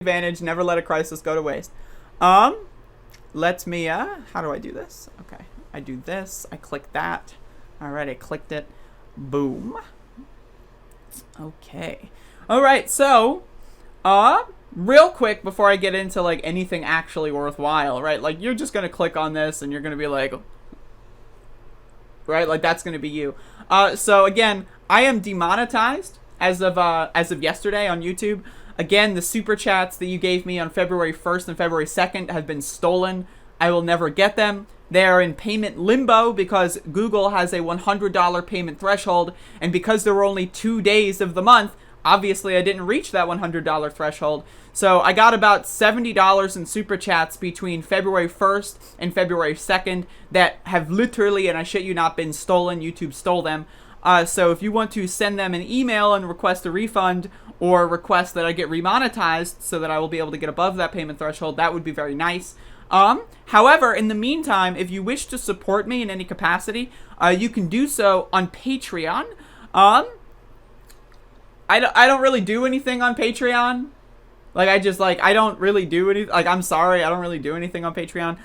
advantage. Never let a crisis go to waste. Let me, how do I do this? Okay, I do this. I click that. All right, I clicked it. Boom. Okay. All right, so, real quick before I get into, like, anything actually worthwhile, right? Like, you're just going to click on this and you're going to be like, right? Like, that's going to be you. So, again, I am demonetized as of yesterday on YouTube. Again, the super chats that you gave me on February 1st and February 2nd have been stolen. I will never get them. They are in payment limbo because Google has a $100 payment threshold, and because there were only 2 days of the month, obviously I didn't reach that $100 threshold. So I got about $70 in super chats between February 1st and February 2nd that have literally, and I shit you not, been stolen. YouTube stole them. So if you want to send them an email and request a refund or request that I get remonetized so that I will be able to get above that payment threshold, that would be very nice. However, in the meantime, if you wish to support me in any capacity, you can do so on Patreon. I don't really do anything on Patreon. Like, I don't really do anything. Like, I'm sorry, I don't really do anything on Patreon.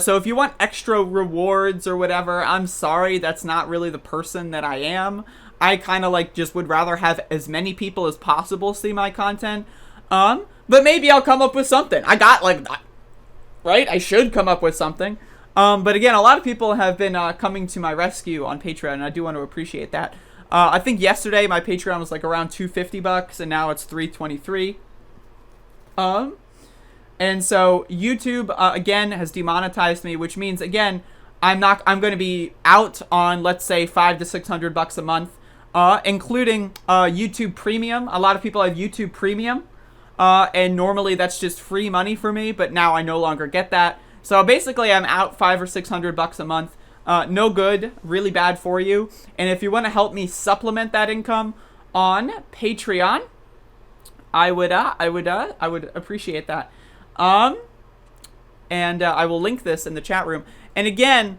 So if you want extra rewards or whatever, I'm sorry, that's not really the person that I am. I kind of, like, just would rather have as many people as possible see my content. But maybe I'll come up with something. I got, like, right? I should come up with something. But again, a lot of people have been coming to my rescue on Patreon, and I do want to appreciate that. I think yesterday my Patreon was, like, around $250, and now it's $323. And so YouTube, again, has demonetized me, which means, again, I'm going to be out on, let's say, $500 to $600 a month, including YouTube Premium. A lot of people have YouTube Premium, and normally that's just free money for me, but now I no longer get that. So basically, I'm out $500 or $600 a month. No good, really bad for you. And if you want to help me supplement that income on Patreon, I would appreciate that. And I will link this in the chat room. And again,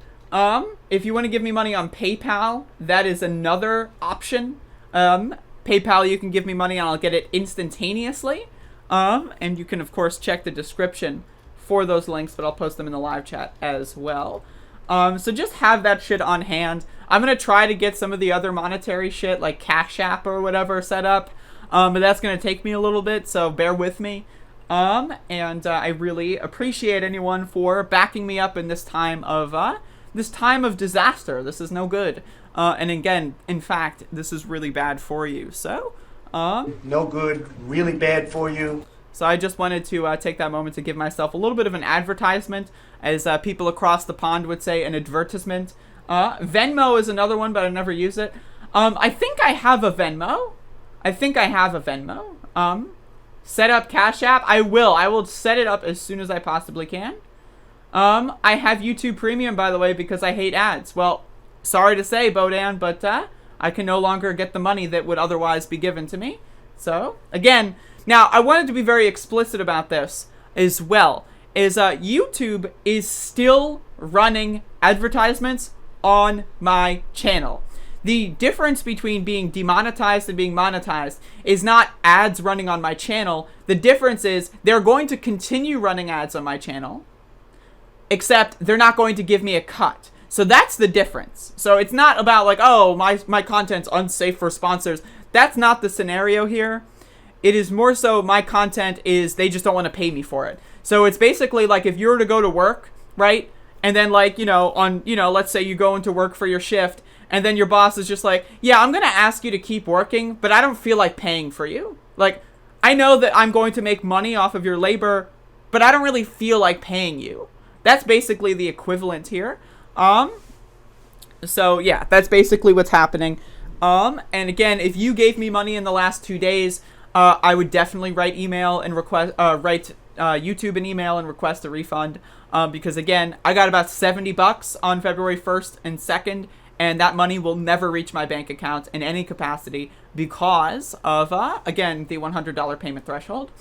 if you want to give me money on PayPal, that is another option. PayPal, you can give me money and I'll get it instantaneously. And you can, of course, check the description for those links, but I'll post them in the live chat as well. So just have that shit on hand. I'm going to try to get some of the other monetary shit, like Cash App or whatever, set up. But that's going to take me a little bit, so bear with me. And I really appreciate anyone for backing me up in this time of disaster. This is no good. And again, in fact, this is really bad for you. So, no good, really bad for you. So I just wanted to take that moment to give myself a little bit of an advertisement, as people across the pond would say, an advertisement. Venmo is another one, but I never use it. I think I have a Venmo. Set up Cash App. I will set it up as soon as I possibly can. I have YouTube Premium, by the way, because I hate ads. Well, sorry to say, Bodan, but I can no longer get the money that would otherwise be given to me. So, again, now I wanted to be very explicit about this as well. YouTube is still running advertisements on my channel. The difference between being demonetized and being monetized is not ads running on my channel. The difference is they're going to continue running ads on my channel, except they're not going to give me a cut. So that's the difference. So it's not about like, oh, my content's unsafe for sponsors. That's not the scenario here. It is more so my content is they just don't want to pay me for it. So it's basically like if you were to go to work, right? And then like, let's say you go into work for your shift, and then your boss is just like, yeah, I'm going to ask you to keep working, but I don't feel like paying for you. Like, I know that I'm going to make money off of your labor, but I don't really feel like paying you. That's basically the equivalent here. So yeah, that's basically what's happening. And again, if you gave me money in the last 2 days, I would definitely write YouTube an email and request a refund. Because again, I got about $70 on February 1st and 2nd. And that money will never reach my bank account in any capacity because of, again, the $100 payment threshold.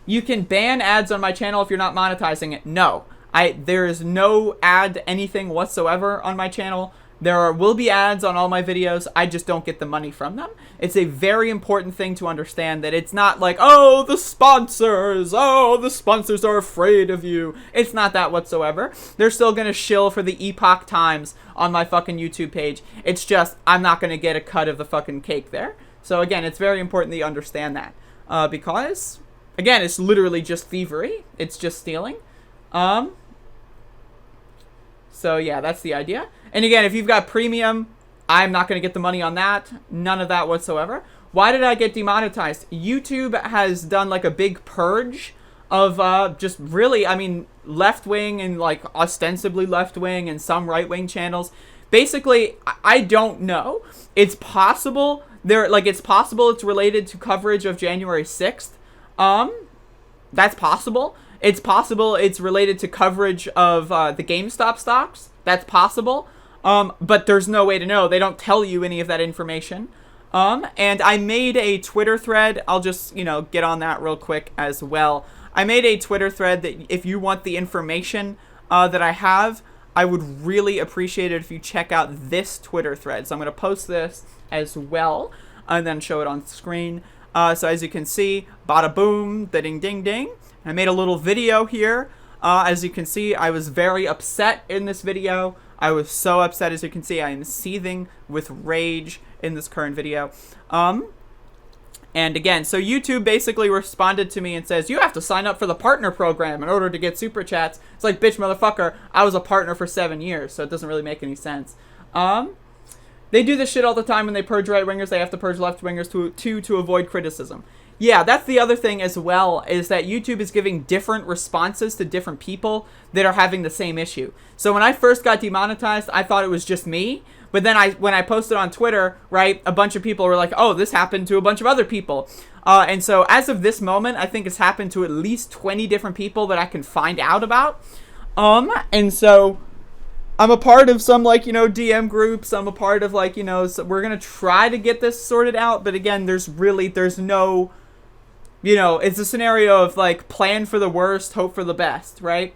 You can ban ads on my channel if you're not monetizing it. No, there is no ad anything whatsoever on my channel will be ads on all my videos. I just don't get the money from them. It's a very important thing to understand that it's not like, oh, the sponsors are afraid of you. It's not that whatsoever. They're still going to shill for the Epoch Times on my fucking YouTube page. It's just, I'm not going to get a cut of the fucking cake there. So again, it's very important that you understand that. Because, again, it's literally just thievery. It's just stealing. So yeah, that's the idea. And again, if you've got premium, I'm not going to get the money on that. None of that whatsoever. Why did I get demonetized? YouTube has done like a big purge of just really, I mean, left-wing and like ostensibly left-wing and some right-wing channels. Basically, I don't know. It's possible it's related to coverage of January 6th. That's possible. It's possible it's related to coverage of the GameStop stocks. That's possible. But there's no way to know. They don't tell you any of that information. And I made a Twitter thread. I'll just, get on that real quick as well. I made a Twitter thread that if you want the information that I have, I would really appreciate it if you check out this Twitter thread. So I'm going to post this as well and then show it on screen. So as you can see, bada boom, da ding ding ding. I made a little video here. As you can see, I was very upset in this video. I was so upset. As you can see, I am seething with rage in this current video. And again, so YouTube basically responded to me and says, you have to sign up for the partner program in order to get super chats. It's like, bitch, motherfucker, I was a partner for 7 years, so it doesn't really make any sense. They do this shit all the time when they purge right-wingers. They have to purge left-wingers to avoid criticism. Yeah, that's the other thing as well, is that YouTube is giving different responses to different people that are having the same issue. So when I first got demonetized, I thought it was just me. But then when I posted on Twitter, right, a bunch of people were like, oh, this happened to a bunch of other people. And so as of this moment, I think it's happened to at least 20 different people that I can find out about. And so I'm a part of some, DM groups. I'm a part of, so we're going to try to get this sorted out. But again, there's no, it's a scenario of, plan for the worst, hope for the best, right?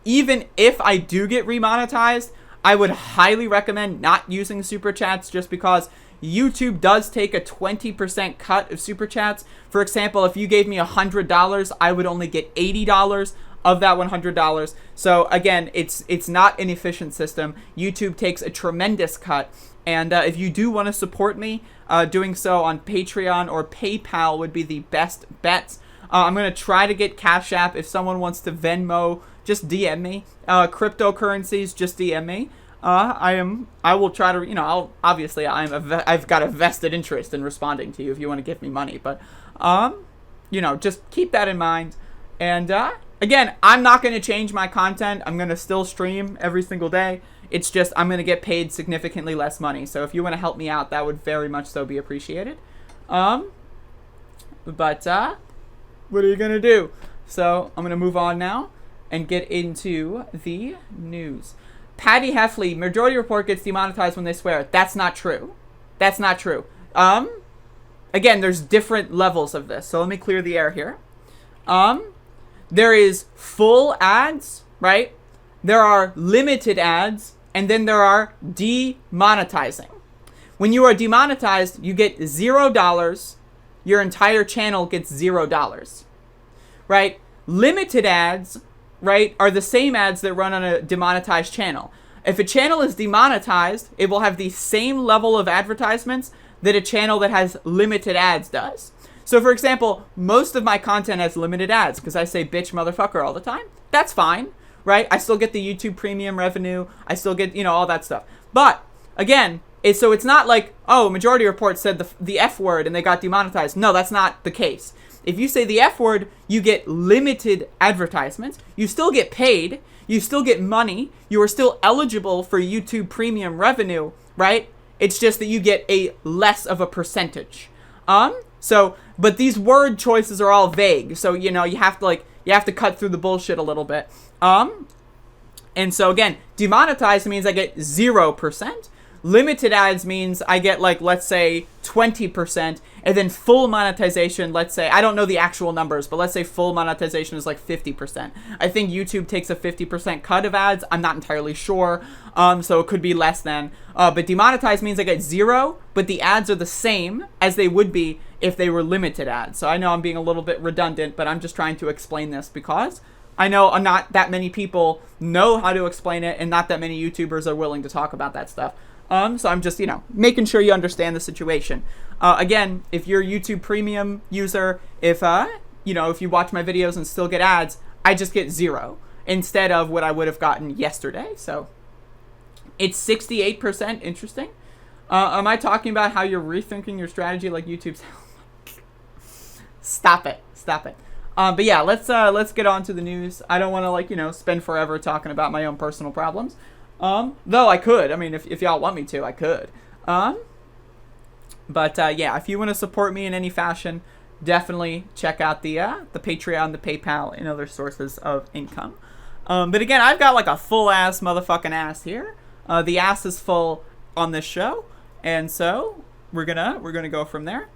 Even if I do get remonetized, I would highly recommend not using super chats just because YouTube does take a 20% cut of super chats. For example, if you gave me $100, I would only get $80 of that $100. So again, it's not an efficient system. YouTube takes a tremendous cut. And if you do want to support me, doing so on Patreon or PayPal would be the best bets. I'm going to try to get Cash App. If someone wants to Venmo, just DM me. Cryptocurrencies, just DM me. I will try to, I've got a vested interest in responding to you if you want to give me money. But, just keep that in mind. And, again, I'm not going to change my content. I'm going to still stream every single day. It's just I'm going to get paid significantly less money. So if you want to help me out, that would very much so be appreciated. But what are you going to do? So I'm going to move on now and get into the news. Patty Heffley, Majority Report gets demonetized when they swear. That's not true. That's not true. Again, there's different levels of this. So let me clear the air here. There is full ads, right? There are limited ads, and then there are demonetizing. When you are demonetized, you get $0. Your entire channel gets $0, right? Limited ads, right, are the same ads that run on a demonetized channel. If a channel is demonetized, it will have the same level of advertisements that a channel that has limited ads does. So, for example, most of my content has limited ads because I say bitch motherfucker all the time. That's fine, right? I still get the YouTube premium revenue. I still get, all that stuff. But, again, it's not like, oh, Majority Report said the F word and they got demonetized. No, that's not the case. If you say the F word, you get limited advertisements. You still get paid. You still get money. You are still eligible for YouTube premium revenue, right? It's just that you get a less of a percentage. But these word choices are all vague. So, you have to cut through the bullshit a little bit. And so again, demonetized means I get 0%. Limited ads means I get let's say 20%, And then full monetization, let's say, I don't know the actual numbers, but let's say full monetization is like 50%. I think YouTube takes a 50% cut of ads. I'm not entirely sure. So it could be less than. But demonetized means I get 0, but the ads are the same as they would be if they were limited ads. So I know I'm being a little bit redundant, but I'm just trying to explain this because I know not that many people know how to explain it, and not that many YouTubers are willing to talk about that stuff. So I'm just, making sure you understand the situation. Again, if you're a YouTube Premium user, if you watch my videos and still get ads, I just get 0 instead of what I would have gotten yesterday. So it's 68%. Interesting. Am I talking about how you're rethinking your strategy like YouTube's? Stop it. But yeah, let's get on to the news. I don't want to spend forever talking about my own personal problems. Though I could. I mean, if y'all want me to, I could. But yeah, if you want to support me in any fashion, definitely check out the Patreon, the PayPal, and other sources of income. But again, I've got like a full ass motherfucking ass here. The ass is full on this show, and so we're gonna go from there.